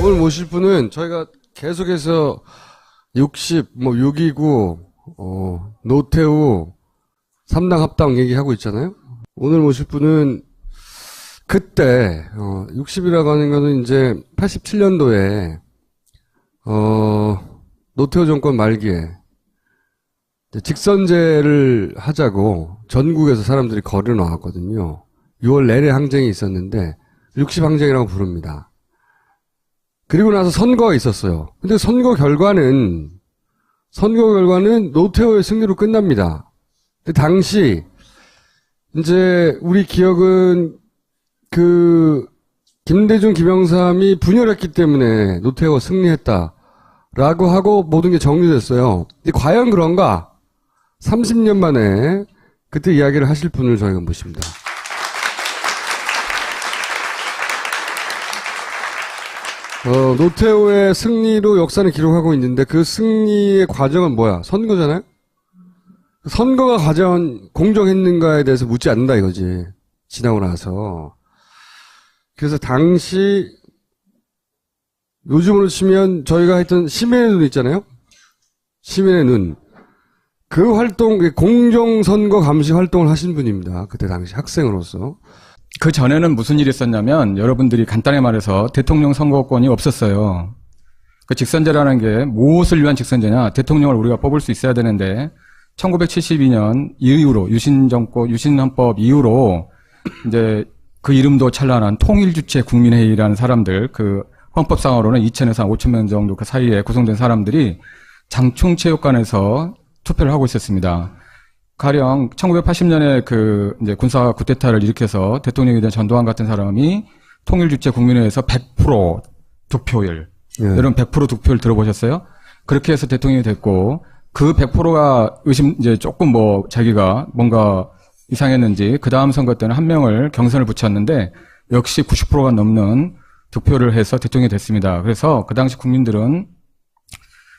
오늘 모실 분은 저희가 계속해서 6.29, 노태우 3당 합당 얘기하고 있잖아요. 오늘 모실 분은 그때 60이라고 하는 거는 이제 87년도에 노태우 정권 말기에 직선제를 하자고 전국에서 사람들이 거려 나왔거든요. 6월 내내 항쟁이 있었는데 60항쟁이라고 부릅니다. 그리고 나서 선거가 있었어요. 근데 선거 결과는 노태우의 승리로 끝납니다. 근데 당시 이제 우리 기억은 김대중, 김영삼이 분열했기 때문에 노태우가 승리했다라고 하고 모든 게 정리됐어요. 근데 과연 그런가? 30년 만에 그때 이야기를 하실 분을 저희가 모십니다. 노태우의 승리로 역사를 기록하고 있는데 그 승리의 과정은 뭐야? 선거잖아요? 선거가 과연 공정했는가에 대해서 묻지 않는다 이거지. 지나고 나서. 그래서 당시 요즘으로 치면 저희가 했던 시민의 눈 있잖아요? 시민의 눈. 그 활동, 공정선거 감시 활동을 하신 분입니다. 그때 당시 학생으로서. 그 전에는 무슨 일이 있었냐면 여러분들이 간단히 말해서 대통령 선거권이 없었어요. 그 직선제라는 게 무엇을 위한 직선제냐? 대통령을 우리가 뽑을 수 있어야 되는데 1972년 이후로 유신헌법 이후로 이제 그 이름도 찬란한 통일주체 국민회의라는 사람들, 그 헌법상으로는 2,000에서 5,000명 정도 그 사이에 구성된 사람들이 장충체육관에서 투표를 하고 있었습니다. 가령 1980년에 이제 군사 쿠데타를 일으켜서 대통령이 된 전두환 같은 사람이 통일주체 국민회의에서 100% 득표율, 여러분 100% 득표율 들어보셨어요? 그렇게 해서 대통령이 됐고, 그 100%가 이제 조금 자기가 뭔가 이상했는지, 그 다음 선거 때는 한 명을 경선을 붙였는데, 역시 90%가 넘는 득표를 해서 대통령이 됐습니다. 그래서 그 당시 국민들은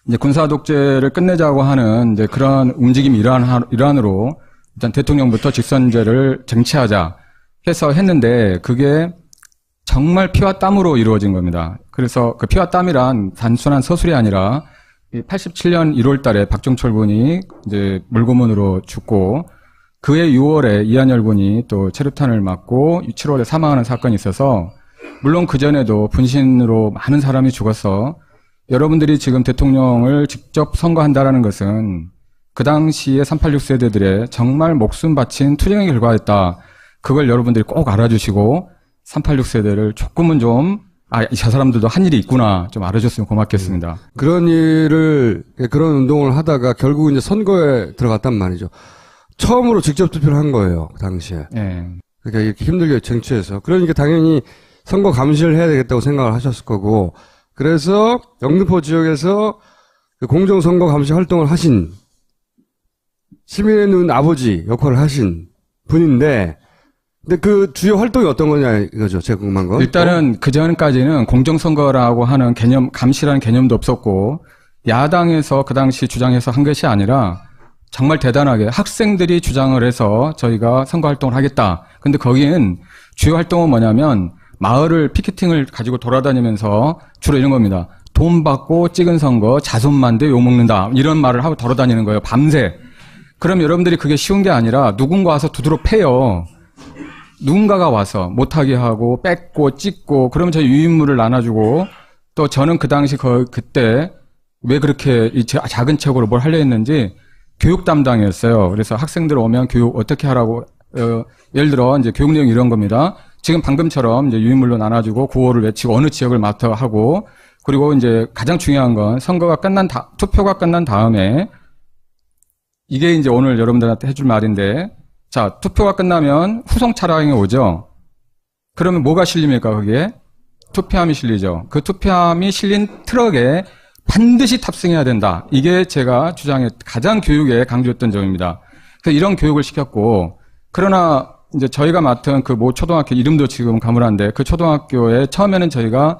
이제 군사 독재를 끝내자고 하는 이제 그런 움직임 일환으로 일단 대통령부터 직선제를 쟁취하자 해서 했는데 그게 정말 피와 땀으로 이루어진 겁니다. 그래서 그 피와 땀이란 단순한 서술이 아니라 87년 1월 달에 박정철 군이 이제 물고문으로 죽고 그해 6월에 이한열 군이 또 체류탄을 맞고 7월에 사망하는 사건이 있어서 물론 그전에도 분신으로 많은 사람이 죽어서 여러분들이 지금 대통령을 직접 선거한다라는 것은 그 당시에 386 세대들의 정말 목숨 바친 투쟁의 결과였다. 그걸 여러분들이 꼭 알아주시고 386 세대를 조금은 좀 저 사람들도 한 일이 있구나 좀 알아줬으면 고맙겠습니다. 그런 운동을 하다가 결국 이제 선거에 들어갔단 말이죠. 처음으로 직접 투표를 한 거예요, 그 당시에. 네. 그러니까 이렇게 힘들게 쟁취해서. 그러니까 당연히 선거 감시를 해야 되겠다고 생각을 하셨을 거고, 그래서 영등포 지역에서 그 공정선거 감시 활동을 하신 시민의 눈 아버지 역할을 하신 분인데, 근데 그 주요 활동이 어떤 거냐 이거죠. 제가 궁금한 건. 일단은 그 전까지는 공정선거라고 하는 개념, 감시라는 개념도 없었고 야당에서 그 당시 주장해서 한 것이 아니라 정말 대단하게 학생들이 주장을 해서 저희가 선거 활동을 하겠다. 근데 거기는 주요 활동은 뭐냐면 마을을 피켓팅을 가지고 돌아다니면서 주로 이런 겁니다. 돈 받고 찍은 선거 자손만대 욕먹는다. 이런 말을 하고 돌아다니는 거예요. 밤새. 그럼 여러분들이 그게 쉬운 게 아니라 누군가 와서 두드러 패요. 누군가가 와서 못하게 하고 뺏고 찍고 그러면 저희 유인물을 나눠주고 또 저는 그 당시 그때 왜 그렇게 이 작은 책으로 뭘 하려 했는지 교육 담당이었어요. 그래서 학생들 오면 교육 어떻게 하라고 예를 들어 이제 교육 내용 이런 겁니다. 지금 방금처럼 이제 유인물로 나눠주고 구호를 외치고 어느 지역을 맡아 하고 그리고 이제 가장 중요한 건 선거가 투표가 끝난 다음에 이게 이제 오늘 여러분들한테 해줄 말인데 자, 투표가 끝나면 후송 차량이 오죠. 그러면 뭐가 실립니까, 거기에? 투표함이 실리죠. 그 투표함이 실린 트럭에 반드시 탑승해야 된다. 이게 제가 가장 교육에 강조했던 점입니다. 그래서 이런 교육을 시켰고, 그러나 이제 저희가 맡은 그 초등학교 이름도 지금 가물한데 그 초등학교에 처음에는 저희가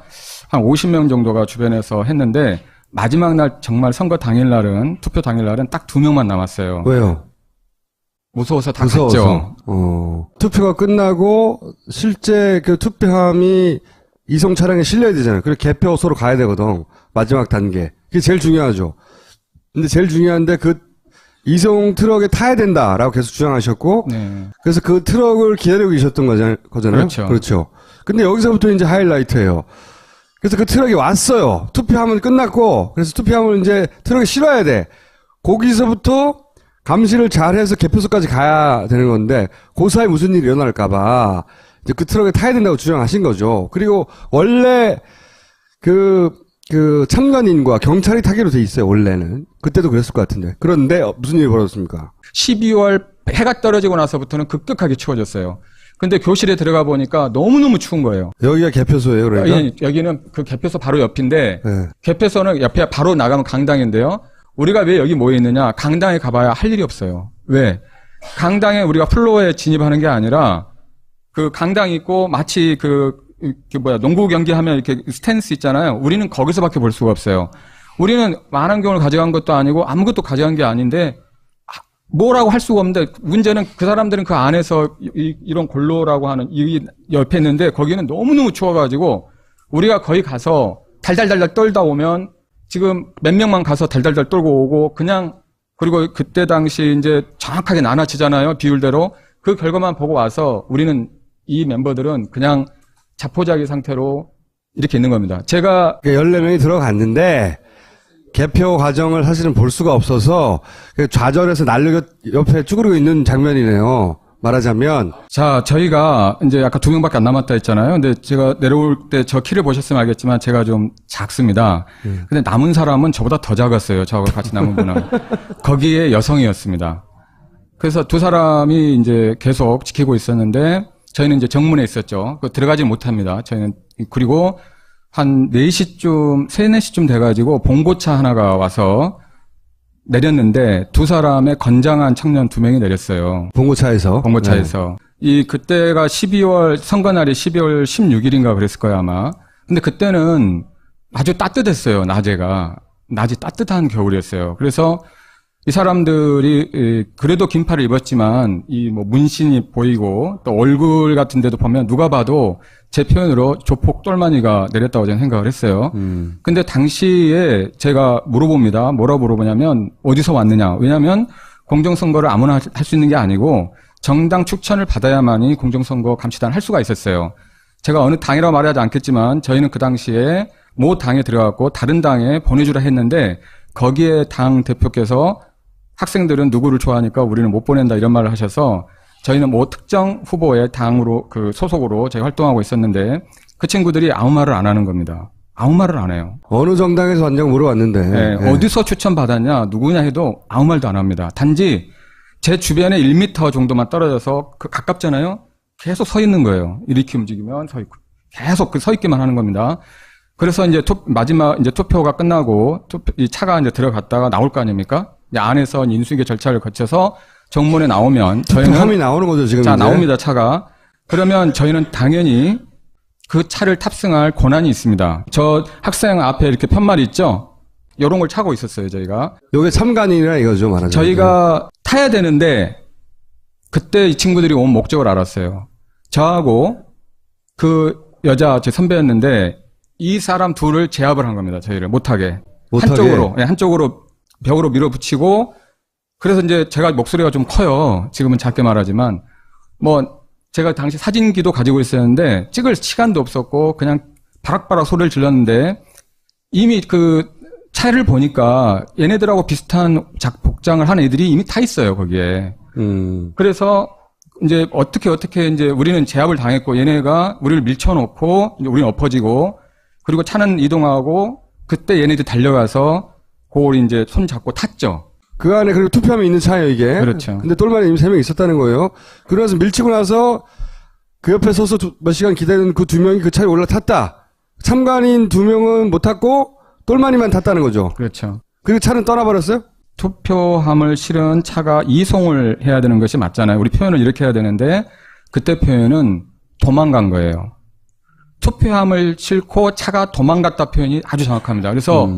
한 50명 정도가 주변에서 했는데 마지막 날 정말 선거 당일날은, 투표 당일날은 딱 2명만 남았어요. 왜요? 무서워서 다 갔죠. 투표가 끝나고 실제 그 투표함이 이송 차량에 실려야 되잖아요. 그리고 개표소로 가야 되거든. 마지막 단계. 그게 제일 중요하죠. 근데 제일 중요한데 그 이송 트럭에 타야 된다라고 계속 주장하셨고, 네. 그래서 그 트럭을 기다리고 계셨던 거잖아요. 그렇죠. 근데 여기서부터 이제 하이라이트예요. 그래서 그 트럭이 왔어요. 투표함은 끝났고, 그래서 투표함을 이제 트럭에 실어야 돼. 거기서부터 감시를 잘해서 개표소까지 가야 되는 건데, 그 사이 무슨 일이 일어날까봐 이제 그 트럭에 타야 된다고 주장하신 거죠. 그리고 원래 그 참관인과 경찰이 타기로 돼 있어요, 원래는. 그때도 그랬을 것 같은데. 그런데 무슨 일이 벌어졌습니까? 12월 해가 떨어지고 나서부터는 급격하게 추워졌어요. 근데 교실에 들어가 보니까 너무너무 추운 거예요. 여기가 개표소예요, 그러니까? 여기는 그 개표소 바로 옆인데, 네. 개표소는 옆에 바로 나가면 강당인데요. 우리가 왜 여기 모여 있느냐? 강당에 가봐야 할 일이 없어요. 왜? 강당에 우리가 플로어에 진입하는 게 아니라, 그 강당 있고 마치 농구 경기 하면 이렇게 스탠스 있잖아요. 우리는 거기서밖에 볼 수가 없어요. 우리는 만안경을 가져간 것도 아니고 아무것도 가져간 게 아닌데 뭐라고 할 수가 없는데 문제는 그 사람들은 그 안에서 이런 골로라고 하는 이 옆에 있는데 거기는 너무너무 추워가지고 우리가 거기 가서 달달달달 떨다 오면 지금 몇 명만 가서 달달달 떨고 오고 그리고 그때 당시 이제 정확하게 나눠지잖아요. 비율대로. 그 결과만 보고 와서 우리는 이 멤버들은 그냥 자포자기 상태로 이렇게 있는 겁니다. 제가 14명이 들어갔는데 개표 과정을 사실은 볼 수가 없어서 좌절해서 난리가 옆에 쭈그리고 있는 장면이네요. 말하자면. 자, 저희가 이제 아까 2명밖에 안 남았다 했잖아요. 근데 제가 내려올 때 저 키를 보셨으면 알겠지만 제가 좀 작습니다. 근데 남은 사람은 저보다 더 작았어요. 저하고 같이 남은 분은. 거기에 여성이었습니다. 그래서 두 사람이 이제 계속 지키고 있었는데 저희는 이제 정문에 있었죠. 들어가지 못합니다. 저희는. 그리고 한 4시쯤, 3, 4시쯤 돼가지고 봉고차 하나가 와서 내렸는데 두 사람의 건장한 청년 2명이 내렸어요. 봉고차에서. 네. 그때가 선거날이 12월 16일인가 그랬을 거예요, 아마. 근데 그때는 아주 따뜻했어요, 낮이 따뜻한 겨울이었어요. 그래서 이 사람들이 그래도 긴팔을 입었지만 문신이 보이고 또 얼굴 같은 데도 보면 누가 봐도 제 표현으로 조폭 똘마니가 내렸다고 저는 생각을 했어요. 근데 당시에 제가 물어봅니다. 뭐라고 물어보냐면 어디서 왔느냐. 왜냐하면 공정선거를 아무나 할 수 있는 게 아니고 정당 추천을 받아야만이 공정선거 감시단을 할 수가 있었어요. 제가 어느 당이라고 말하지 않겠지만 저희는 그 당시에 모 당에 들어갔고 다른 당에 보내주라 했는데 거기에 당 대표께서 학생들은 누구를 좋아하니까 우리는 못 보낸다 이런 말을 하셔서 저희는 뭐 특정 후보의 당으로 소속으로 제가 활동하고 있었는데 그 친구들이 아무 말을 안 하는 겁니다. 아무 말을 안 해요. 어느 정당에서 왔냐고 물어봤는데. 네, 어디서 추천받았냐 누구냐 해도 아무 말도 안 합니다. 단지 제 주변에 1m 정도만 떨어져서 가깝잖아요. 계속 서 있는 거예요. 이렇게 움직이면 서 있고 계속 서 있기만 하는 겁니다. 그래서 이제 마지막 이제 투표가 끝나고 이 차가 이제 들어갔다가 나올 거 아닙니까? 안에서 인수인계 절차를 거쳐서 정문에 나오면 저희는 투표함이 나오는 거죠 지금. 자, 나옵니다 차가. 그러면 저희는 당연히 그 차를 탑승할 권한이 있습니다. 저 학생 앞에 이렇게 편말이 있죠? 이런 걸 차고 있었어요 저희가. 요게 참관인이라 이거죠 말하자면. 저희가 타야 되는데 그때 이 친구들이 온 목적을 알았어요. 저하고 그 여자 제 선배였는데 이 사람 둘을 제압을 한 겁니다. 저희를 못하게. 한쪽으로 벽으로 밀어붙이고 그래서 이제 제가 목소리가 좀 커요. 지금은 작게 말하지만 제가 당시 사진기도 가지고 있었는데 찍을 시간도 없었고 그냥 바락바락 소리를 질렀는데 이미 그 차를 보니까 얘네들하고 비슷한 복장을 한 애들이 이미 타 있어요 거기에. 그래서 이제 어떻게 이제 우리는 제압을 당했고 얘네가 우리를 밀쳐놓고 이제 우리는 엎어지고 그리고 차는 이동하고 그때 얘네들이 달려가서 그걸 이제 손 잡고 탔죠. 그 안에 그리고 투표함이 있는 차예요 이게. 그렇죠. 근데 똘마니 이미 3명 있었다는 거예요. 그래서 밀치고 나서 그 옆에 서서 몇 시간 기다리는 그 2명이 그 차에 올라탔다. 참관인 2명은 못 탔고 똘마니만 탔다는 거죠. 그렇죠. 그리고 차는 떠나버렸어요? 투표함을 실은 차가 이송을 해야 되는 것이 맞잖아요. 우리 표현을 이렇게 해야 되는데 그때 표현은 도망간 거예요. 투표함을 싣고 차가 도망갔다 표현이 아주 정확합니다. 그래서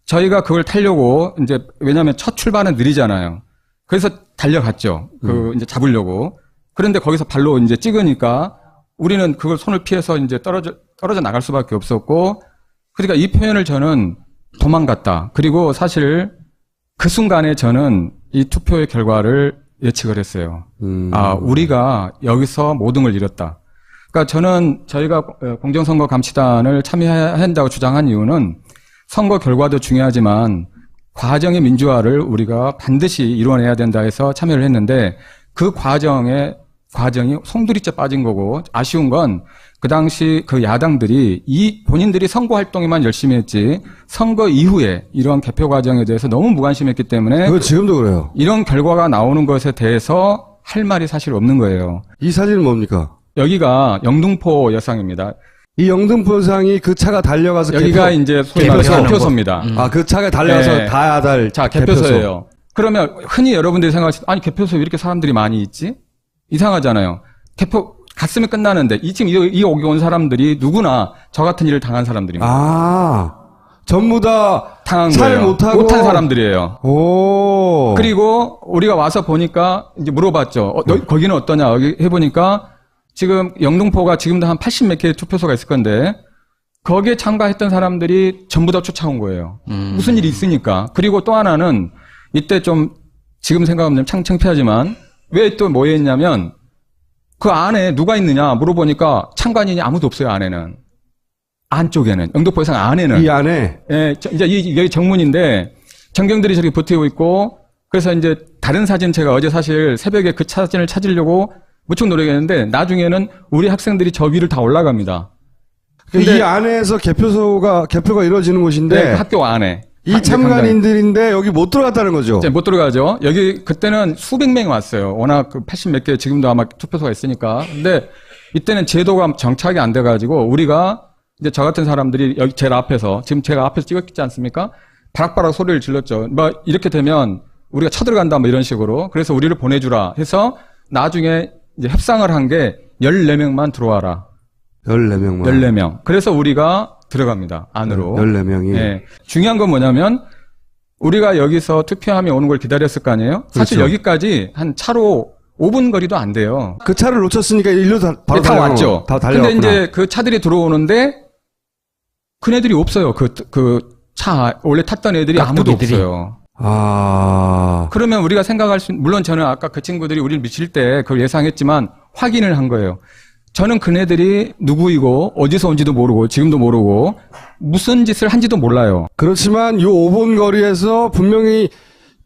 저희가 그걸 타려고 이제 왜냐하면 첫 출발은 느리잖아요. 그래서 달려갔죠. 이제 잡으려고. 그런데 거기서 발로 이제 찍으니까 우리는 그걸 손을 피해서 이제 떨어져 나갈 수밖에 없었고, 그러니까 이 표현을 저는 도망갔다. 그리고 사실 그 순간에 저는 이 투표의 결과를 예측을 했어요. 우리가 여기서 모든 걸 잃었다. 그러니까 저는 저희가 공정선거감시단을 참여해야 한다고 주장한 이유는 선거 결과도 중요하지만 과정의 민주화를 우리가 반드시 이루어내야 된다 해서 참여를 했는데 그 과정이 송두리째 빠진 거고 아쉬운 건 그 당시 그 야당들이 본인들이 선거 활동에만 열심히 했지 선거 이후에 이런 개표 과정에 대해서 너무 무관심했기 때문에 그거 지금도 그래요. 이런 결과가 나오는 것에 대해서 할 말이 사실 없는 거예요. 이 사진은 뭡니까? 여기가 영등포 여상입니다. 이 영등포상이 그 차가 달려가서 여기가 이제 소위 말해서 개표소입니다. 그 차가 달려가서 네. 다 달. 자, 개표소예요. 그러면 흔히 여러분들이 생각하실 때 아니 개표소에 왜 이렇게 사람들이 많이 있지? 이상하잖아요. 개표 갔으면 끝나는데 지금 이 오기 온 사람들이 누구나 저 같은 일을 당한 사람들입니다. 전부 다 당한 차를 거예요. 못하고 못한 사람들이에요. 오. 그리고 우리가 와서 보니까 이제 물어봤죠. 거기는 어떠냐? 여기 해보니까 지금 영등포가 지금도 한 80 몇 개의 투표소가 있을 건데 거기에 참가했던 사람들이 전부 다 쫓아온 거예요. 무슨 일이 있으니까. 그리고 또 하나는 이때 좀 지금 생각하면 창피하지만 왜 또 뭐 했냐면 그 안에 누가 있느냐 물어보니까 참관인이 아무도 없어요. 안에는. 안쪽에는. 영등포 여상 안에는. 이 안에. 예, 이제 여기 정문인데 전경들이 저렇게 버티고 있고 그래서 이제 다른 사진 제가 어제 사실 새벽에 그 사진을 찾으려고 무척 노력했는데 나중에는 우리 학생들이 저 위를 다 올라갑니다. 이 안에서 개표가 이루어지는 곳인데 네, 그 학교 안에. 이 참관인들인데 여기 못 들어갔다는 거죠. 못 들어가죠. 여기 그때는 수백 명이 왔어요. 워낙 그 80 몇 개 지금도 아마 투표소가 있으니까. 근데 이때는 제도가 정착이 안 돼가지고 우리가 이제 저 같은 사람들이 여기 제일 앞에서 지금 제가 앞에서 찍었지 않습니까? 바락바락 소리를 질렀죠. 뭐 이렇게 되면 우리가 쳐들어간다 뭐 이런 식으로. 그래서 우리를 보내주라 해서 나중에 이제 협상을 한 게 14명만 들어와라. 14명만. 14명. 그래서 우리가 들어갑니다. 안으로. 14명이. 네. 중요한 건 뭐냐면 우리가 여기서 투표함이 오는 걸 기다렸을 거 아니에요? 사실 그렇죠. 여기까지 한 차로 5분 거리도 안 돼요. 그 차를 놓쳤으니까 일로 바로 다 왔죠. 다 달려왔구나. 근데 이제 그 차들이 들어오는데 그네들이 없어요. 그 차 원래 탔던 애들이 아무도 없어요. 그러면 우리가 생각할 수 물론 저는 아까 그 친구들이 우리를 미칠 때 그걸 예상했지만 확인을 한 거예요. 저는 그네들이 누구이고 어디서 온지도 모르고 지금도 모르고 무슨 짓을 한지도 몰라요. 그렇지만 요 5분 거리에서 분명히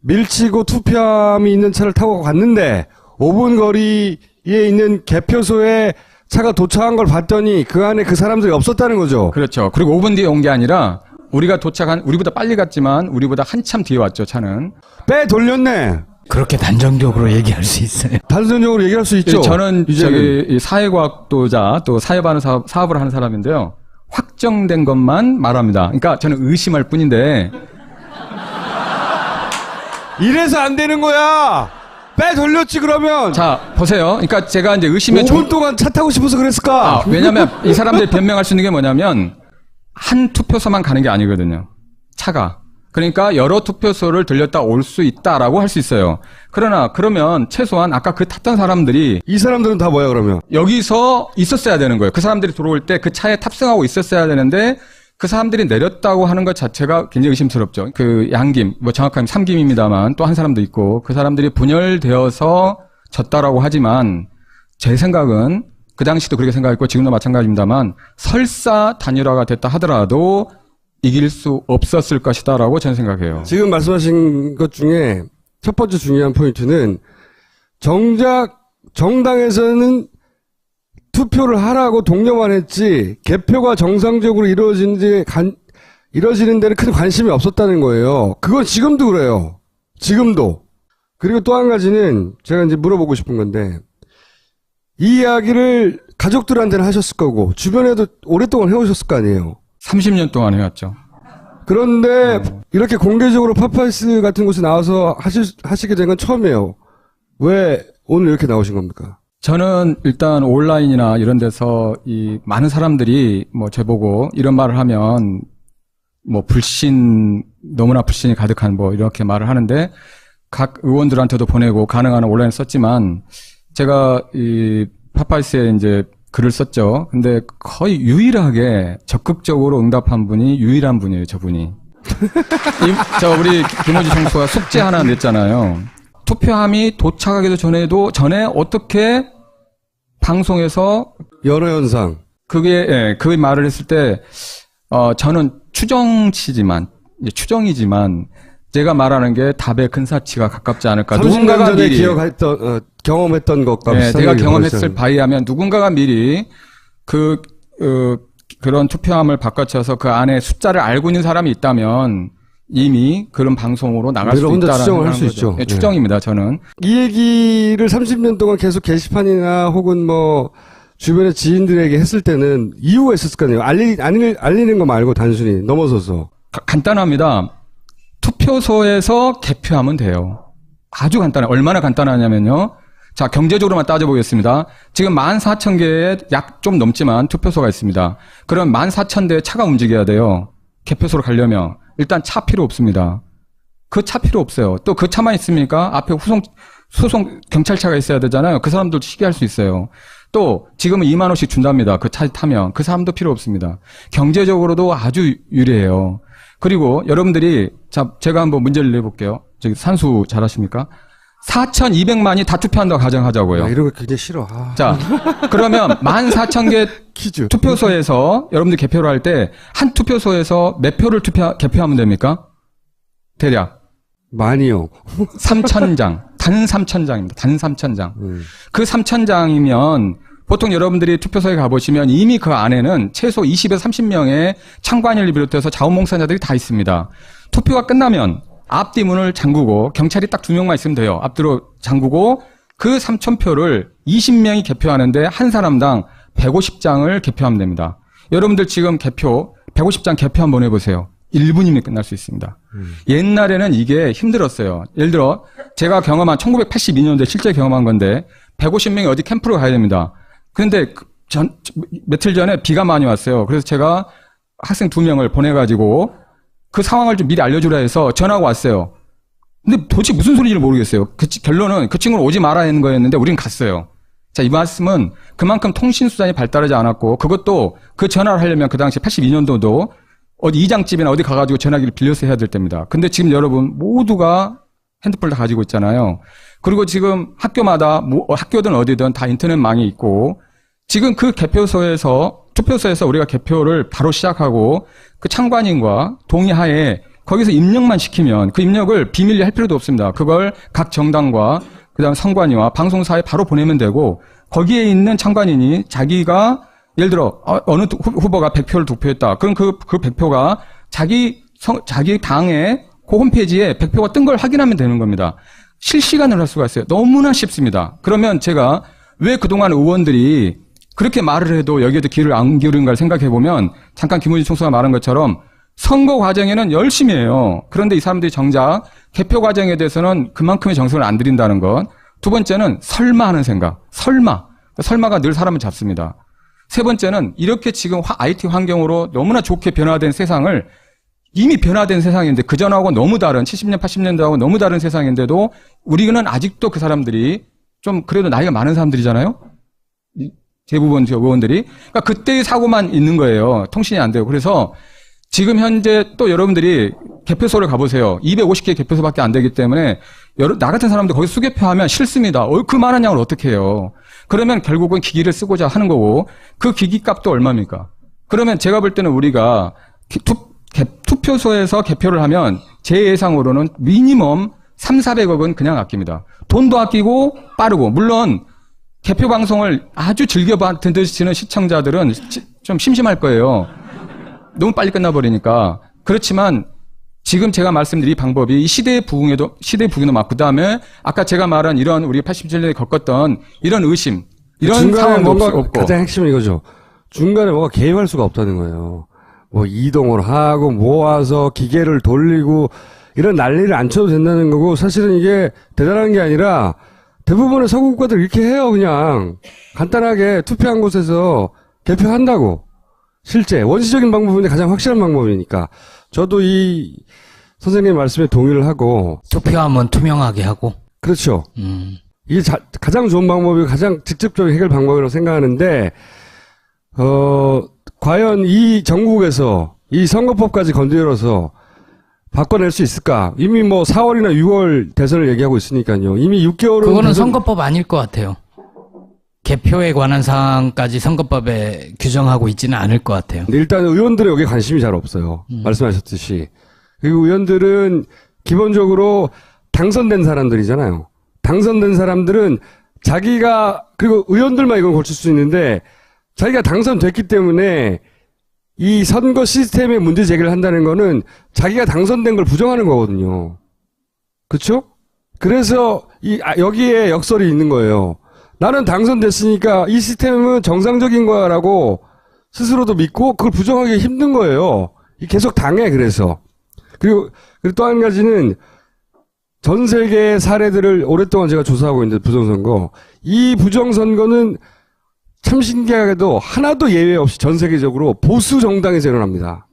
밀치고 투표함이 있는 차를 타고 갔는데 5분 거리에 있는 개표소에 차가 도착한 걸 봤더니 그 안에 그 사람들이 없었다는 거죠. 그렇죠. 그리고 5분 뒤에 온 게 아니라 우리보다 빨리 갔지만 우리보다 한참 뒤에 왔죠, 차는. 돌렸네. 그렇게 단정적으로 얘기할 수 있어요. 단순적으로 얘기할 수 있죠. 저는 저기 사회과학도자 또 사회반응 사업을 하는 사람인데요. 확정된 것만 말합니다. 그러니까 저는 의심할 뿐인데. 이래서 안 되는 거야. 돌렸지 그러면. 자, 보세요. 그러니까 제가 이제 의심의 5분 동안 차 타고 싶어서 그랬을까? 왜냐면 이 사람들이 변명할 수 있는 게 뭐냐면 한 투표소만 가는 게 아니거든요. 차가. 그러니까 여러 투표소를 들렸다 올 수 있다라고 할 수 있어요. 그러면 최소한 아까 그 탔던 사람들이 이 사람들은 다 뭐야 그러면? 여기서 있었어야 되는 거예요. 그 사람들이 들어올 때 그 차에 탑승하고 있었어야 되는데 그 사람들이 내렸다고 하는 것 자체가 굉장히 의심스럽죠. 그 양김, 뭐 정확하면 삼김입니다만 또 한 사람도 있고 그 사람들이 분열되어서 졌다라고 하지만 제 생각은 그 당시도 그렇게 생각했고 지금도 마찬가지입니다만 설사 단일화가 됐다 하더라도 이길 수 없었을 것이다라고 저는 생각해요. 지금 말씀하신 것 중에 첫 번째 중요한 포인트는 정작 정당에서는 투표를 하라고 독려만 했지 개표가 정상적으로 이루어지는 데는 큰 관심이 없었다는 거예요. 그건 지금도 그래요. 지금도. 그리고 또 한 가지는 제가 이제 물어보고 싶은 건데 이 이야기를 가족들한테는 하셨을 거고 주변에도 오랫동안 해오셨을 거 아니에요. 30년 동안 해왔죠. 그런데 이렇게 공개적으로 파파이스 같은 곳에 나와서 하시게 된 건 처음이에요. 왜 오늘 이렇게 나오신 겁니까? 저는 일단 온라인이나 이런 데서 이 많은 사람들이 뭐 저보고 이런 말을 하면 뭐 너무나 불신이 가득한 뭐 이렇게 말을 하는데 각 의원들한테도 보내고 가능한 온라인에 썼지만 제가 이 파파이스에 이제 글을 썼죠. 근데 거의 유일하게 적극적으로 응답한 분이 유일한 분이에요, 저분이. 우리 김호지 총수가 숙제 하나 냈잖아요. 투표함이 도착하기도 전에 어떻게 방송에서 여러 현상. 그 말을 했을 때, 저는 추정이지만, 제가 말하는 게 답의 근사치가 가깝지 않을까. 30년 전에 경험했던 것과 비슷한 제가 얘기 경험했을 벌써. 바에 하면 누군가가 미리 그런 투표함을 바꿔쳐서 그 안에 숫자를 알고 있는 사람이 있다면 이미 그런 방송으로 나갈 수 혼자 있다라는 추정을 할 수 거죠. 있죠. 예, 추정입니다, 저는. 이 얘기를 30년 동안 계속 게시판이나 혹은 뭐 주변의 지인들에게 했을 때는 이유가 있었을 거 아니에요. 알리는 거 말고 단순히 넘어서서. 간단합니다. 투표소에서 개표하면 돼요. 아주 간단해요. 얼마나 간단하냐면요. 자, 경제적으로만 따져보겠습니다. 지금 14,000개의 약 좀 넘지만 투표소가 있습니다. 그럼 14,000대의 차가 움직여야 돼요. 개표소로 가려면. 일단 차 필요 없습니다. 그 차 필요 없어요. 또 그 차만 있습니까? 앞에 소송 경찰차가 있어야 되잖아요. 그 사람들도 시기할 수 있어요. 또 지금은 2만 원씩 준답니다. 그 차 타면. 그 사람도 필요 없습니다. 경제적으로도 아주 유리해요. 그리고 여러분들이 제가 한번 문제를 내볼게요. 저기 산수 잘하십니까? 4,200만이 다 투표한다고 가정하자고요. 이런 거 굉장히 싫어. 자, 그러면 14,000개 퀴즈. 투표소에서 여러분들 개표를 할 때 한 투표소에서 몇 표를 개표하면 됩니까? 대략 많이요. 3,000장. 단 3,000장입니다. 단 3,000장. 그 3,000장이면 보통 여러분들이 투표소에 가보시면 이미 그 안에는 최소 20에서 30명의 참관인을 비롯해서 자원봉사자들이 다 있습니다. 투표가 끝나면 앞뒤 문을 잠그고 경찰이 딱 2명만 있으면 돼요. 앞뒤로 잠그고 그 3,000표를 20명이 개표하는데 한 사람당 150장을 개표하면 됩니다. 여러분들 지금 150장 개표 한번 해보세요. 1분이면 끝날 수 있습니다. 옛날에는 이게 힘들었어요. 예를 들어 제가 경험한 1982년도에 실제 경험한 건데 150명이 어디 캠프로 가야 됩니다. 그런데 며칠 전에 비가 많이 왔어요. 그래서 제가 학생 2명을 보내가지고 그 상황을 좀 미리 알려주라 해서 전화가 왔어요. 근데 도대체 무슨 소리인지 모르겠어요. 결론은 그 친구는 오지 말아야 하는 거였는데 우린 갔어요. 자, 이 말씀은 그만큼 통신수단이 발달하지 않았고 그것도 그 전화를 하려면 그 당시 82년도도 어디 이장집이나 어디 가가지고 전화기를 빌려서 해야 될 때입니다. 근데 지금 여러분 모두가 핸드폰을 다 가지고 있잖아요. 그리고 지금 학교마다 학교든 어디든 다 인터넷망이 있고 지금 그 투표소에서 우리가 개표를 바로 시작하고 그 참관인과 동의하에 거기서 입력만 시키면 그 입력을 비밀리 할 필요도 없습니다. 그걸 각 정당과 그다음 선관위와 방송사에 바로 보내면 되고 거기에 있는 참관인이 자기가 예를 들어 어느 후보가 100표를 득표했다. 그럼 그 100표가 자기 당의 그 홈페이지에 100표가 뜬 걸 확인하면 되는 겁니다. 실시간으로 할 수가 있어요. 너무나 쉽습니다. 그러면 제가 왜 그동안 의원들이 그렇게 말을 해도 여기에도 귀를 안 기울인가를 생각해보면 잠깐 김호진 총수가 말한 것처럼 선거 과정에는 열심히 해요. 그런데 이 사람들이 정작 개표 과정에 대해서는 그만큼의 정성을 안 들인다는 것. 두 번째는 설마 하는 생각. 설마가 늘 사람을 잡습니다. 세 번째는 이렇게 지금 IT 환경으로 너무나 좋게 변화된 세상을 이미 변화된 세상인데 그전하고 너무 다른 70년 80년대하고 너무 다른 세상인데도 우리는 아직도 그 사람들이 좀 그래도 나이가 많은 사람들이잖아요. 대부분 의원들이. 그러니까 그때의 사고만 있는 거예요. 통신이 안 돼요. 그래서 지금 현재 또 여러분들이 개표소를 가보세요. 250개 개표소밖에 안 되기 때문에 나 같은 사람들 거기 수개표하면 싫습니다. 그 많은 양을 어떻게 해요. 그러면 결국은 기기를 쓰고자 하는 거고 그 기기 값도 얼마입니까? 그러면 제가 볼 때는 우리가 투표소에서 개표를 하면 제 예상으로는 미니멈 3,400억은 그냥 아낍니다. 돈도 아끼고 빠르고 물론 개표 방송을 아주 즐겨 듣시는 시청자들은 좀 심심할 거예요. 너무 빨리 끝나버리니까. 그렇지만 지금 제가 말씀드린 방법이 이 시대의 부흥에도 맞고 그다음에 아까 제가 말한 이런 우리 87년에 겪었던 이런 의심 이런 상황도 뭔가 없고 가장 핵심은 이거죠. 중간에 뭐가 개입할 수가 없다는 거예요. 뭐 이동을 하고 모아서 기계를 돌리고 이런 난리를 안 쳐도 된다는 거고 사실은 이게 대단한 게 아니라 대부분의 서구 국가들 이렇게 해요. 그냥 간단하게 투표한 곳에서 개표한다고. 실제 원시적인 방법인데 가장 확실한 방법이니까 저도 이 선생님 말씀에 동의를 하고 투표함은 투명하게 하고. 그렇죠. 이게 가장 좋은 방법이고 가장 직접적인 해결 방법이라고 생각하는데 과연 이 정국에서 이 선거법까지 건드려서 바꿔낼 수 있을까? 이미 뭐 4월이나 6월 대선을 얘기하고 있으니까요. 이미 6개월은 그거는 선거법 아닐 것 같아요. 개표에 관한 사항까지 선거법에 규정하고 있지는 않을 것 같아요. 일단 의원들은 여기에 관심이 잘 없어요. 말씀하셨듯이. 그리고 의원들은 기본적으로 당선된 사람들이잖아요. 당선된 사람들은 자기가, 그리고 의원들만 이걸 고칠 수 있는데 자기가 당선됐기 때문에 이 선거 시스템에 문제 제기를 한다는 거는 자기가 당선된 걸 부정하는 거거든요. 그렇죠? 그래서 여기에 역설이 있는 거예요. 나는 당선됐으니까 이 시스템은 정상적인 거야라고 스스로도 믿고 그걸 부정하기 힘든 거예요. 계속 당해. 그래서 그리고 또 한 가지는 전 세계의 사례들을 오랫동안 제가 조사하고 있는데 부정선거, 이 부정선거는 참 신기하게도 하나도 예외 없이 전 세계적으로 보수 정당에서 일어납니다.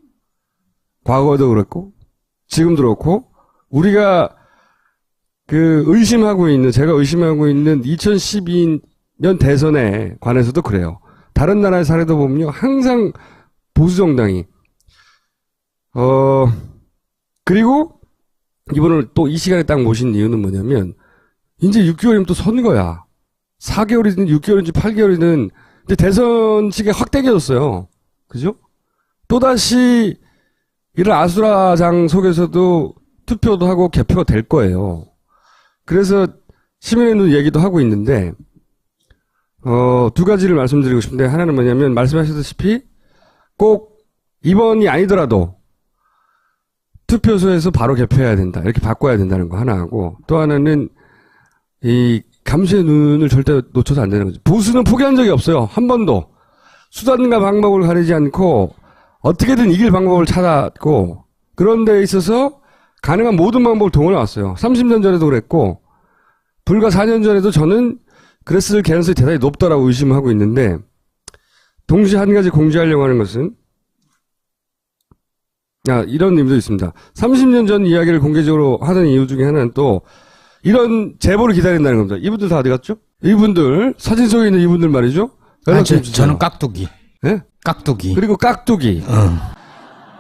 과거에도 그랬고 지금도 그렇고 우리가 제가 의심하고 있는 2012년 대선에 관해서도 그래요. 다른 나라의 사례도 보면요, 항상 보수 정당이 그리고 이번을 또 이 시간에 딱 모신 이유는 뭐냐면 이제 6개월이면 또 선거야. 4개월이든 6개월인지 8개월이든 이제 대선 시기가 확 당겨졌어요. 그죠? 또다시 이런 아수라장 속에서도 투표도 하고 개표가 될 거예요. 그래서 시민의 눈 얘기도 하고 있는데 두 가지를 말씀드리고 싶은데, 하나는 뭐냐면 말씀하셨다시피 꼭 이번이 아니더라도 투표소에서 바로 개표해야 된다, 이렇게 바꿔야 된다는 거 하나 하고, 또 하나는 이 감시의 눈을 절대 놓쳐서 안 되는 거죠. 보수는 포기한 적이 없어요. 한 번도. 수단과 방법을 가리지 않고 어떻게든 이길 방법을 찾았고, 그런 데 있어서 가능한 모든 방법을 동원해 왔어요. 30년 전에도 그랬고 불과 4년 전에도 저는 그랬을 가능성이 대단히 높다라고 의심하고 있는데, 동시에 한 가지 공지하려고 하는 것은 이런 의미도 있습니다. 30년 전 이야기를 공개적으로 하는 이유 중에 하나는 또 이런 제보를 기다린다는 겁니다. 이분들 다 어디 갔죠? 이분들, 사진 속에 있는 이분들 말이죠. 저는 깍두기. 네? 깍두기. 그리고 깍두기.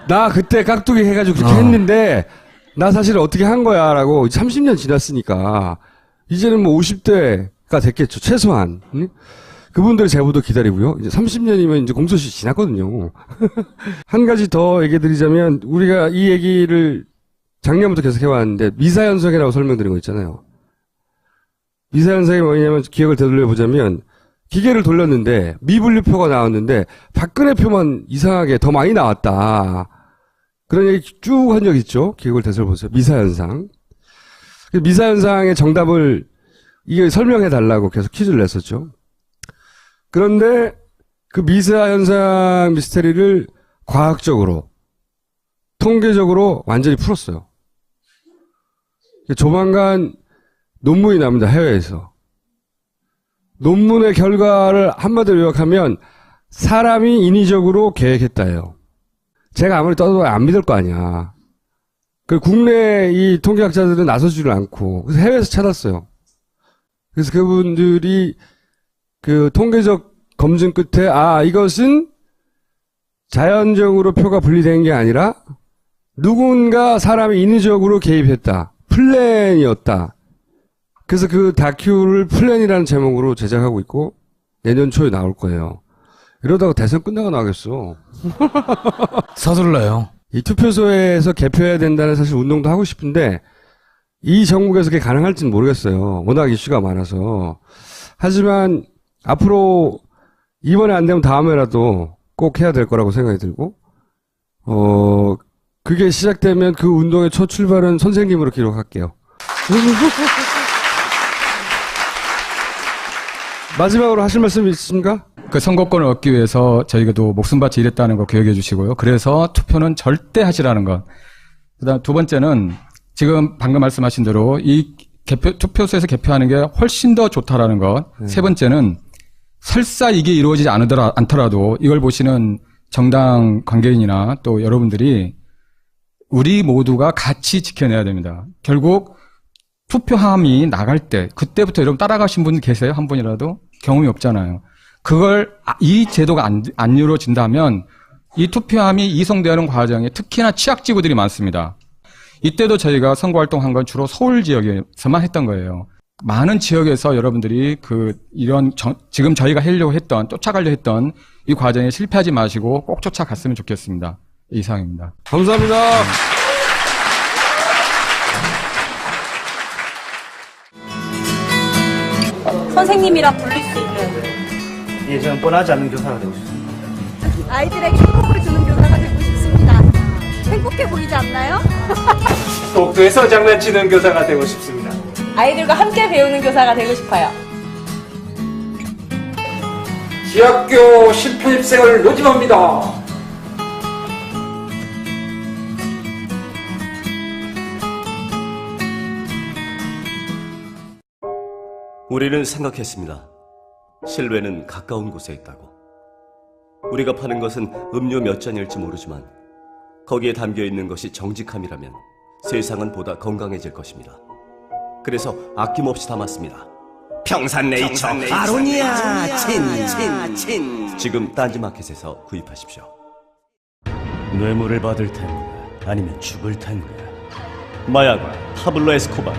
나 그때 깍두기 해가지고 그렇게 했는데 나 사실 어떻게 한 거야 라고 30년 지났으니까 이제는 뭐 50대가 됐겠죠. 최소한. 응? 그분들의 제보도 기다리고요. 이제 30년이면 이제 공소시 지났거든요. 한 가지 더 얘기 드리자면, 우리가 이 얘기를 작년부터 계속 해왔는데 미사현상이라고 설명드린 거 있잖아요. 미사현상이 뭐냐면, 기억을 되돌려 보자면 기계를 돌렸는데 미분류표가 나왔는데 박근혜 표만 이상하게 더 많이 나왔다, 그런 얘기 쭉 한 적 있죠. 기억을 되돌려 보세요. 미사현상. 미사현상의 정답을 이게 설명해 달라고 계속 퀴즈를 냈었죠. 그런데 그 미사현상 미스테리를 과학적으로, 통계적으로 완전히 풀었어요. 조만간 논문이 납니다. 해외에서. 논문의 결과를 한마디로 요약하면 사람이 인위적으로 계획했다예요. 제가 아무리 떠도 안 믿을 거 아니야. 그 국내 이 통계학자들은 나서지를 않고, 그래서 해외에서 찾았어요. 그래서 그분들이 그 통계적 검증 끝에 이것은 자연적으로 표가 분리된 게 아니라 누군가 사람이 인위적으로 개입했다, 플랜이었다. 그래서 그 다큐를 플랜이라는 제목으로 제작하고 있고 내년 초에 나올 거예요. 이러다가 대선 끝나고 나겠어. 서둘러요. 이 투표소에서 개표해야 된다는 사실 운동도 하고 싶은데 이 정국에서 그게 가능할지는 모르겠어요. 워낙 이슈가 많아서. 하지만 앞으로 이번에 안 되면 다음에라도 꼭 해야 될 거라고 생각이 들고, 그게 시작되면 그 운동의 첫 출발은 선생님으로 기록할게요. 마지막으로 하실 말씀 있으십니까? 그 선거권을 얻기 위해서 저희가도 목숨 바치 일했다는 거 기억해 주시고요. 그래서 투표는 절대 하시라는 것. 그다음 두 번째는 지금 방금 말씀하신 대로 이 투표소에서 개표하는 게 훨씬 더 좋다라는 것. 세 번째는 설사 이게 이루어지지 않더라도 이걸 보시는 정당 관계인이나 또 여러분들이 우리 모두가 같이 지켜내야 됩니다. 결국 투표함이 나갈 때 그때부터 여러분 따라가신 분 계세요? 한 분이라도? 경험이 없잖아요. 그걸 이 제도가 안 이루어진다면 이 투표함이 이송되는 과정에 특히나 취약지구들이 많습니다. 이때도 저희가 선거활동한 건 주로 서울 지역에서만 했던 거예요. 많은 지역에서 여러분들이 지금 저희가 하려고 했던, 쫓아가려 했던 이 과정에 실패하지 마시고 꼭 쫓아갔으면 좋겠습니다. 이상입니다. 감사합니다. 선생님이라 부를 수 있는 예, 저는 뻔하지 않는 교사가 되고 싶습니다. 아이들에게 행복을 주는 교사가 되고 싶습니다. 행복해 보이지 않나요? 독도에서 장난치는 교사가 되고 싶습니다. 아이들과 함께 배우는 교사가 되고 싶어요. 지학교 실편입생을 요즘합니다. 우리는 생각했습니다. 실외는 가까운 곳에 있다고. 우리가 파는 것은 음료 몇 잔일지 모르지만 거기에 담겨있는 것이 정직함이라면 세상은 보다 건강해질 것입니다. 그래서 아낌없이 담았습니다. 평산네이처 아로니아 친. 지금 딴지마켓에서 구입하십시오. 뇌물을 받을 텐가 아니면 죽을 텐가. 마야과 파블로 에스코바.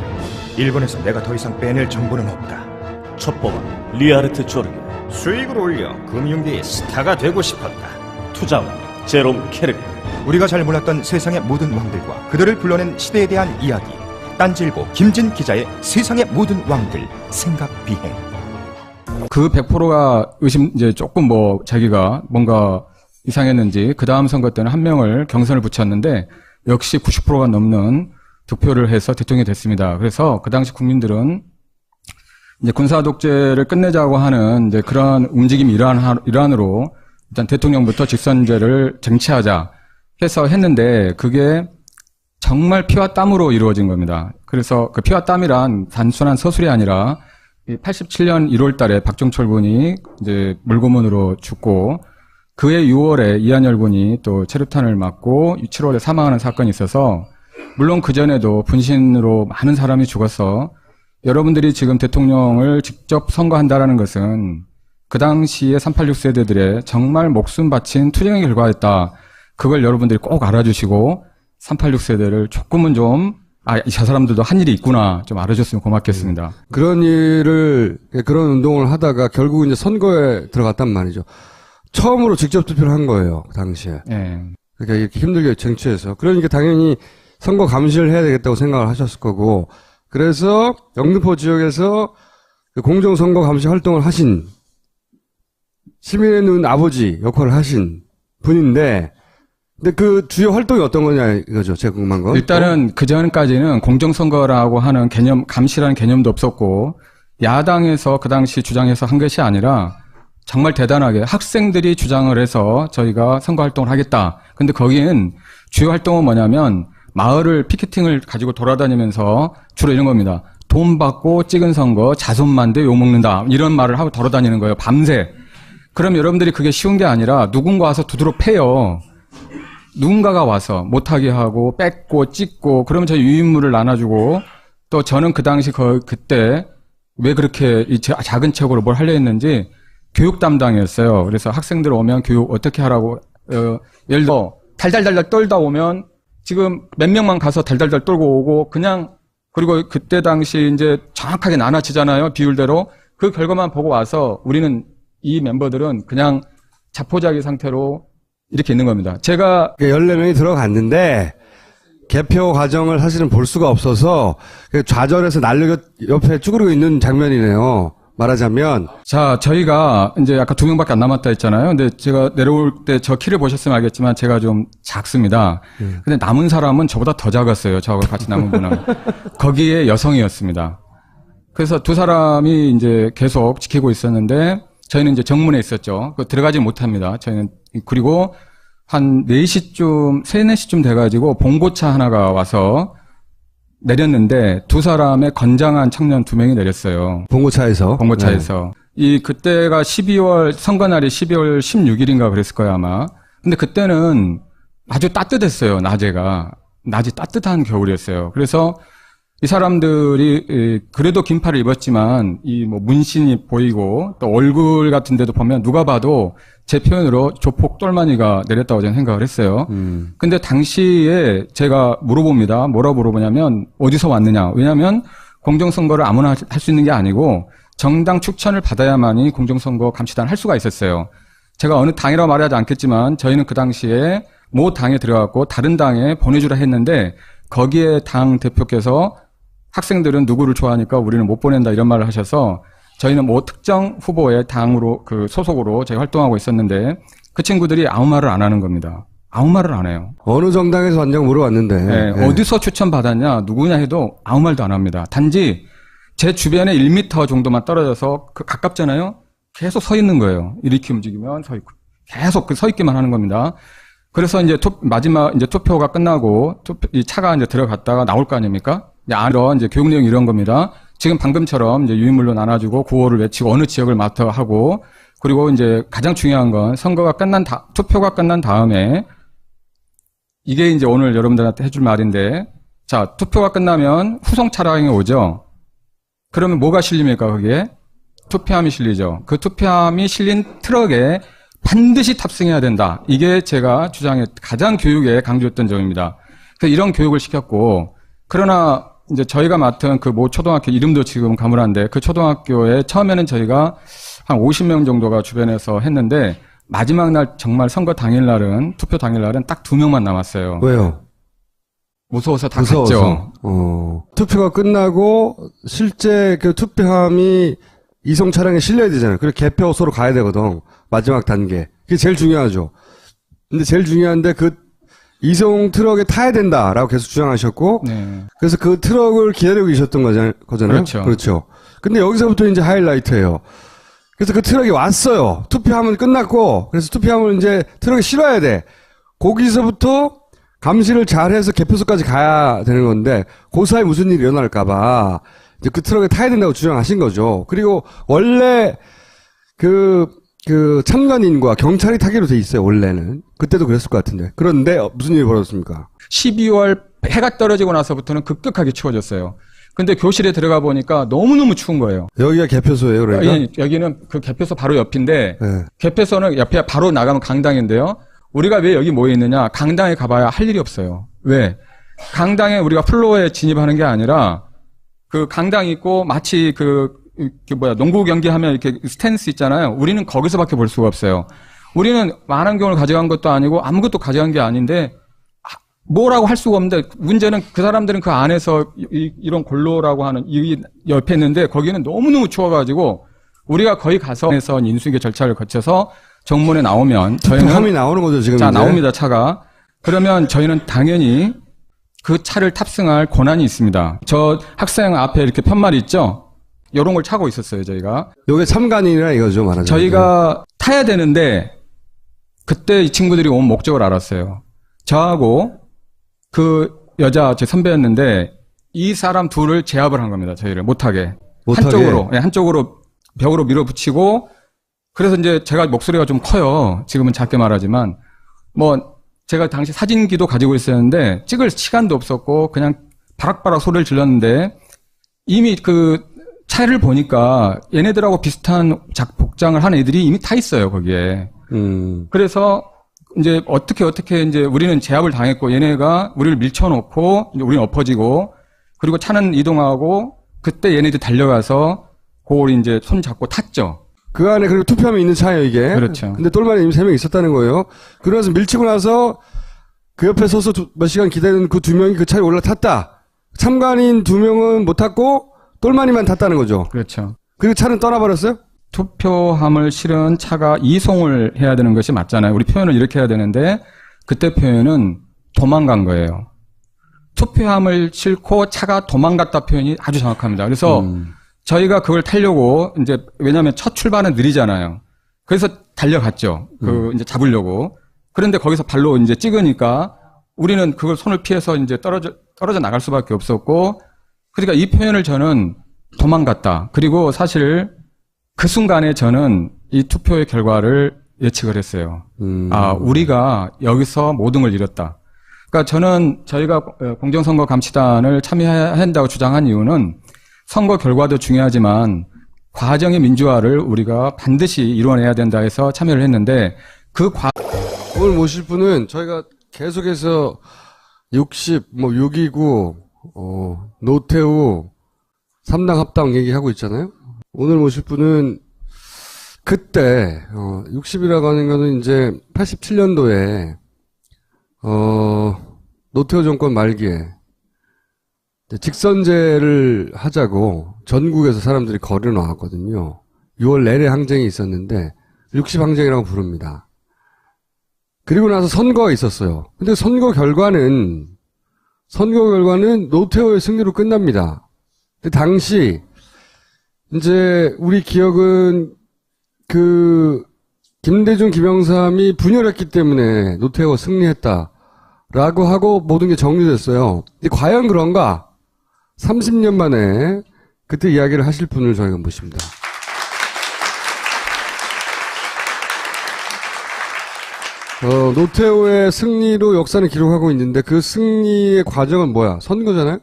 일본에서 내가 더 이상 빼낼 정보는 없다. 첩보원 리아르트 조르게. 수익을 올려 금융계의 스타가 되고 싶었다. 투자원 제롬 케르크. 우리가 잘 몰랐던 세상의 모든 왕들과 그들을 불러낸 시대에 대한 이야기. 딴지일보 김진 기자의 세상의 모든 왕들 생각 비행. 그 100%가 이제 조금 자기가 뭔가 이상했는지 그 다음 선거 때는 한 명을 경선을 붙였는데 역시 90%가 넘는 득표를 해서 대통령이 됐습니다. 그래서 그 당시 국민들은 이제 군사 독재를 끝내자고 하는 이제 그런 움직임 일환으로 일단 대통령부터 직선제를 쟁취하자 해서 했는데 그게 정말 피와 땀으로 이루어진 겁니다. 그래서 그 피와 땀이란 단순한 서술이 아니라 87년 1월 달에 박종철 군이 이제 물고문으로 죽고 그해 6월에 이한열 군이 또 체류탄을 맞고 7월에 사망하는 사건이 있어서 물론 그전에도 분신으로 많은 사람이 죽어서 여러분들이 지금 대통령을 직접 선거한다라는 것은 그 당시에 386 세대들의 정말 목숨 바친 투쟁의 결과였다. 그걸 여러분들이 꼭 알아주시고 386 세대를 조금은 좀 저 사람들도 한 일이 있구나 좀 알아줬으면 고맙겠습니다. 그런 운동을 하다가 결국 이제 선거에 들어갔단 말이죠. 처음으로 직접 투표를 한 거예요, 그 당시에. 네. 그러니까 이렇게 힘들게 쟁취해서. 그러니까 당연히 선거 감시를 해야 되겠다고 생각을 하셨을 거고, 그래서 영등포 지역에서 그 공정선거 감시 활동을 하신, 시민의 눈 아버지 역할을 하신 분인데, 근데 그 주요 활동이 어떤 거냐 이거죠, 제가 궁금한 건. 일단은 그 전까지는 공정선거라고 하는 개념, 감시라는 개념도 없었고, 야당에서 그 당시 주장해서 한 것이 아니라, 정말 대단하게 학생들이 주장을 해서 저희가 선거 활동을 하겠다. 근데 거기는 주요 활동은 뭐냐면, 마을을 피켓팅을 가지고 돌아다니면서 주로 이런 겁니다. 돈 받고 찍은 선거, 자손만대 욕먹는다. 이런 말을 하고 돌아다니는 거예요. 밤새. 그럼 여러분들이 그게 쉬운 게 아니라 누군가 와서 두드러 패요. 누군가가 와서 못하게 하고 뺏고 찍고 그러면 저희 유인물을 나눠주고 또 저는 그 당시 그때 왜 그렇게 이 작은 책으로 뭘 하려 했는지 교육 담당이었어요. 그래서 학생들 오면 교육 어떻게 하라고 예를 들어 달달달달 떨다 오면 지금 몇 명만 가서 달달달 떨고 오고 그냥 그리고 그때 당시 이제 정확하게 나눠지잖아요. 비율대로 그 결과만 보고 와서 우리는 이 멤버들은 그냥 자포자기 상태로 이렇게 있는 겁니다. 제가 14명이 들어갔는데 개표 과정을 사실은 볼 수가 없어서 좌절해서 난리 옆에 쭈그리고 있는 장면이네요. 말하자면. 자, 저희가 이제 아까 2명밖에 안 남았다 했잖아요. 근데 제가 내려올 때 저 키를 보셨으면 알겠지만 제가 좀 작습니다. 근데 남은 사람은 저보다 더 작았어요. 저하고 같이 남은 분은. 거기에 여성이었습니다. 그래서 두 사람이 이제 계속 지키고 있었는데 저희는 이제 정문에 있었죠. 들어가지 못합니다. 저희는 그리고 한 4시쯤, 3, 4시쯤 돼가지고 봉고차 하나가 와서 내렸는데 두 사람의 건장한 청년 2명이 내렸어요. 봉고차에서. 봉고차에서. 그때가 12월, 선거날이 12월 16일인가 그랬을 거예요, 아마. 근데 그때는 아주 따뜻했어요, 낮이 따뜻한 겨울이었어요. 그래서 이 사람들이 그래도 긴팔을 입었지만 이 뭐 문신이 보이고 또 얼굴 같은 데도 보면 누가 봐도 제 표현으로 조폭 똘마니가 내렸다고 저는 생각을 했어요. 근데 당시에 제가 물어봅니다. 뭐라고 물어보냐면 어디서 왔느냐. 왜냐하면 공정선거를 아무나 할 수 있는 게 아니고 정당 추천을 받아야만이 공정선거 감시단을 할 수가 있었어요. 제가 어느 당이라고 말하지 않겠지만 저희는 그 당시에 모 당에 들어갔고 다른 당에 보내주라 했는데 거기에 당 대표께서 학생들은 누구를 좋아하니까 우리는 못 보낸다 이런 말을 하셔서 저희는 뭐 특정 후보의 당으로 그 소속으로 저희 활동하고 있었는데 그 친구들이 아무 말을 안 하는 겁니다. 아무 말을 안 해요. 어느 정당에서 왔냐고 물어봤는데. 네, 네. 어디서 추천받았냐 누구냐 해도 아무 말도 안 합니다. 단지 제 주변에 1m 정도만 떨어져서 가깝잖아요. 계속 서 있는 거예요. 이렇게 움직이면 서 있고 계속 서 있기만 하는 겁니다. 그래서 이제 마지막 이제 투표가 끝나고 이 차가 이제 들어갔다가 나올 거 아닙니까? 이제 교육 내용 이런 겁니다. 지금 방금처럼 이제 유인물로 나눠주고 구호를 외치고 어느 지역을 맡아 하고 그리고 이제 가장 중요한 건 선거가 투표가 끝난 다음에 이게 이제 오늘 여러분들한테 해줄 말인데 자, 투표가 끝나면 후송 차량이 오죠. 그러면 뭐가 실립니까, 거기에? 투표함이 실리죠. 그 투표함이 실린 트럭에 반드시 탑승해야 된다. 이게 제가 가장 교육에 강조했던 점입니다. 그래서 이런 교육을 시켰고, 그러나 이제 저희가 맡은 그 모 초등학교 이름도 지금 가물한데 그 초등학교에 처음에는 저희가 한 50명 정도가 주변에서 했는데 마지막 날 정말 선거 당일날은 투표 당일날은 딱 2명만 남았어요. 왜요? 무서워서 다 갔죠. 투표가 끝나고 실제 그 투표함이 이송 차량에 실려야 되잖아요. 그리고 개표소로 가야 되거든. 마지막 단계. 그게 제일 중요하죠. 근데 제일 중요한데 그 이송 트럭에 타야 된다라고 계속 주장하셨고, 네. 그래서 그 트럭을 기다리고 계셨던 거잖아요. 그렇죠. 그렇죠. 근데 여기서부터 이제 하이라이트예요. 그래서 그 트럭이 왔어요. 투표함은 끝났고, 그래서 투표함을 이제 트럭에 실어야 돼. 거기서부터 감시를 잘해서 개표소까지 가야 되는 건데, 그 사이에 무슨 일이 일어날까봐 이제 그 트럭에 타야 된다고 주장하신 거죠. 그리고 원래 그 참관인과 경찰이 타기로 돼 있어요, 원래는. 그때도 그랬을 것 같은데. 그런데 무슨 일이 벌어졌습니까? 12월 해가 떨어지고 나서부터는 급격하게 추워졌어요. 근데 교실에 들어가 보니까 너무너무 추운 거예요. 여기가 개표소예요, 그러니까? 여기는 그 개표소 바로 옆인데, 네. 개표소는 옆에 바로 나가면 강당인데요. 우리가 왜 여기 모여 있느냐? 강당에 가봐야 할 일이 없어요. 왜? 강당에 우리가 플로어에 진입하는 게 아니라, 그 강당 있고 마치 농구 경기하면 이렇게 스탠스 있잖아요. 우리는 거기서밖에 볼 수가 없어요. 우리는 만안경을 가져간 것도 아니고 아무것도 가져간 게 아닌데 뭐라고 할 수가 없는데 문제는 그 사람들은 그 안에서 이런 골로라고 하는 이 옆에 있는데 거기는 너무너무 추워가지고 우리가 거기 가서 인수인계 절차를 거쳐서 정문에 나오면 저희는 투표함이 나오는 거죠, 지금. 자, 이제? 나옵니다, 차가. 그러면 저희는 당연히 그 차를 탑승할 권한이 있습니다. 저 학생 앞에 이렇게 편말 있죠? 이런 걸 차고 있었어요, 저희가. 요게 참관인이라 이거죠, 말하자면. 저희가 타야 되는데, 그때 이 친구들이 온 목적을 알았어요. 저하고 그 여자, 제 선배였는데, 이 사람 둘을 제압을 한 겁니다, 저희를. 못하게. 한쪽으로 벽으로 밀어붙이고, 그래서 이제 제가 목소리가 좀 커요. 지금은 작게 말하지만. 제가 당시 사진기도 가지고 있었는데, 찍을 시간도 없었고, 그냥 바락바락 소리를 질렀는데, 이미 그 차를 보니까 얘네들하고 비슷한 복장을 한 애들이 이미 타 있어요, 거기에. 그래서 이제 어떻게 이제 우리는 제압을 당했고 얘네가 우리를 밀쳐놓고 이제 우리는 엎어지고 그리고 차는 이동하고 그때 얘네들 달려가서 그걸 이제 손 잡고 탔죠. 그 안에 그리고 투표함이 있는 차예요, 이게. 그렇죠. 근데 똘마니 이미 3명 있었다는 거예요. 그래서 밀치고 나서 그 옆에 서서 몇 시간 기다리는 그 2명이 그 차에 올라탔다. 참관인 2명은 못 탔고 똘마니만 탔다는 거죠. 그렇죠. 그리고 차는 떠나버렸어요? 투표함을 실은 차가 이송을 해야 되는 것이 맞잖아요. 우리 표현을 이렇게 해야 되는데 그때 표현은 도망간 거예요. 투표함을 싣고 차가 도망갔다 표현이 아주 정확합니다. 그래서 저희가 그걸 타려고 이제 왜냐하면 첫 출발은 느리잖아요. 그래서 달려갔죠. 이제 잡으려고. 그런데 거기서 발로 이제 찍으니까 우리는 그걸 손을 피해서 이제 떨어져 나갈 수밖에 없었고 그러니까 이 표현을 저는 도망갔다. 그리고 사실 그 순간에 저는 이 투표의 결과를 예측을 했어요. 우리가 여기서 모든 걸 잃었다. 그러니까 저는 저희가 공정선거감시단을 참여해야 한다고 주장한 이유는 선거 결과도 중요하지만 과정의 민주화를 우리가 반드시 이루어내야 된다 해서 참여를 했는데 오늘 모실 분은 저희가 계속해서 629, 노태우, 3당 합당 얘기하고 있잖아요. 오늘 모실 분은 그때 60이라고 하는 거는 이제 87년도에 노태우 정권 말기에 직선제를 하자고 전국에서 사람들이 거려 나왔거든요. 6월 내내 항쟁이 있었는데 60항쟁이라고 부릅니다. 그리고 나서 선거가 있었어요. 근데 선거 결과는 노태우의 승리로 끝납니다. 근데 당시 이제 우리 기억은 김대중, 김영삼이 분열했기 때문에 노태우가 승리했다라고 하고 모든 게 정리됐어요. 근데 과연 그런가? 30년 만에 그때 이야기를 하실 분을 저희가 모십니다. 노태우의 승리로 역사는 기록하고 있는데 그 승리의 과정은 뭐야? 선거잖아요?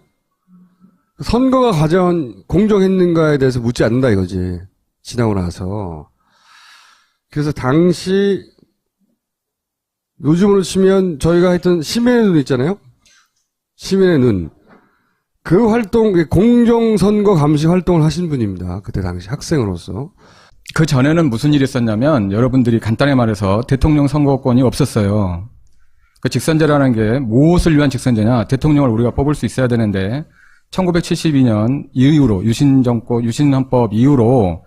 선거가 과연 공정했는가에 대해서 묻지 않는다 이거지. 지나고 나서. 그래서 당시 요즘으로 치면 저희가 했던 시민의 눈 있잖아요? 시민의 눈. 그 활동, 공정선거 감시 활동을 하신 분입니다. 그때 당시 학생으로서. 그 전에는 무슨 일이 있었냐면 여러분들이 간단히 말해서 대통령 선거권이 없었어요. 그 직선제라는 게 무엇을 위한 직선제냐? 대통령을 우리가 뽑을 수 있어야 되는데 1972년 이후로 유신헌법 이후로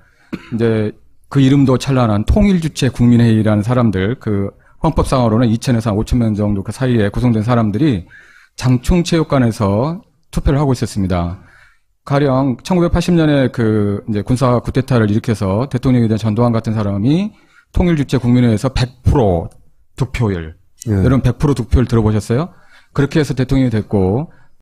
이제 그 이름도 찬란한 통일주체 국민회의라는 사람들, 그 헌법상으로는 2,000에서 5,000명 정도 그 사이에 구성된 사람들이 장충체육관에서 투표를 하고 있었습니다. 가령 1980년에 그 이제 군사 쿠데타를 일으켜서 대통령이 된 전두환 같은 사람이 통일주체 국민회의에서 100% 득표율. 예. 여러분 100% 득표율 들어보셨어요? 그렇게 해서 대통령이 됐고